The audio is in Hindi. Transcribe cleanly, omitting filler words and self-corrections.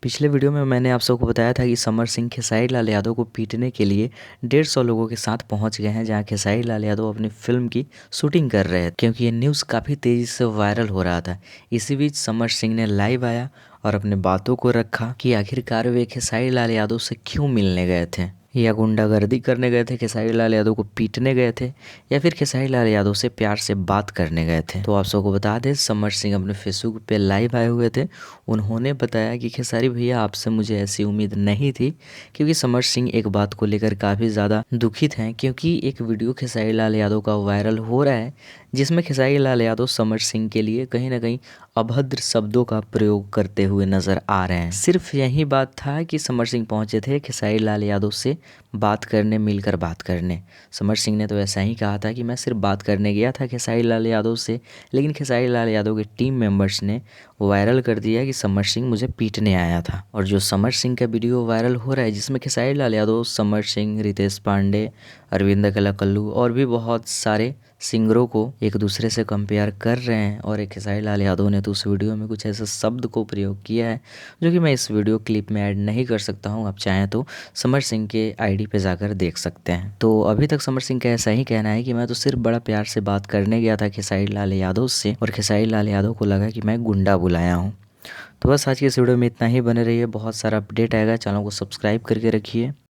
पिछले वीडियो में मैंने आप सबको बताया था कि समर सिंह खेसारी लाल यादव को पीटने के लिए 150 लोगों के साथ पहुंच गए हैं, जहां खेसारी लाल यादव अपनी फिल्म की शूटिंग कर रहे थे, क्योंकि ये न्यूज़ काफ़ी तेज़ी से वायरल हो रहा था। इसी बीच समर सिंह ने लाइव आया और अपने बातों को रखा कि आखिरकार वे खेसारी लाल यादव से क्यों मिलने गए थे, या गुंडागर्दी करने गए थे, खेसारी लाल यादव को पीटने गए थे, या फिर खेसारी लाल यादव से प्यार से बात करने गए थे। तो आप सबको बता दें, समर सिंह अपने फेसबुक पे लाइव आए हुए थे। उन्होंने बताया कि खेसारी भैया, आपसे मुझे ऐसी उम्मीद नहीं थी, क्योंकि समर सिंह एक बात को लेकर काफ़ी ज़्यादा दुखित हैं, क्योंकि एक वीडियो खेसारी लाल यादव का वायरल हो रहा है, जिसमें खेसारी लाल यादव समर सिंह के लिए कहीं ना कहीं अभद्र शब्दों का प्रयोग करते हुए नजर आ रहे हैं। सिर्फ यही बात था कि समर सिंह पहुंचे थे खेसारी लाल यादव से बात करने, मिलकर बात करने। समर सिंह ने तो ऐसा ही कहा था कि मैं सिर्फ बात करने गया था खेसारी लाल यादव से, लेकिन खेसारी लाल यादव के टीम मेंबर्स ने वायरल कर दिया कि समर सिंह मुझे पीटने आया था। और जो समर सिंह का वीडियो वायरल हो रहा है, जिसमें खेसारी लाल यादव, समर सिंह, रितेश पांडे, अरविंद कलाकल्लू और भी बहुत सारे सिंगरों को एक दूसरे से कंपेयर कर रहे हैं, और एक खेसारी लाल यादव ने तो उस वीडियो में कुछ ऐसे शब्द को प्रयोग किया है जो कि मैं इस वीडियो क्लिप में ऐड नहीं कर सकता हूं। आप चाहें तो समर सिंह के आईडी पे जाकर देख सकते हैं। तो अभी तक समर सिंह का ऐसा ही कहना है कि मैं तो सिर्फ बड़ा प्यार से बात करने गया था खेसारी लाल यादव से, और खेसारी लाल यादव को लगा कि मैं गुंडा बुलाया हूँ। तो बस आज की इस वीडियो में इतना ही। बने रहिए, बहुत सारा अपडेट आएगा। चैनल को सब्सक्राइब करके रखिए।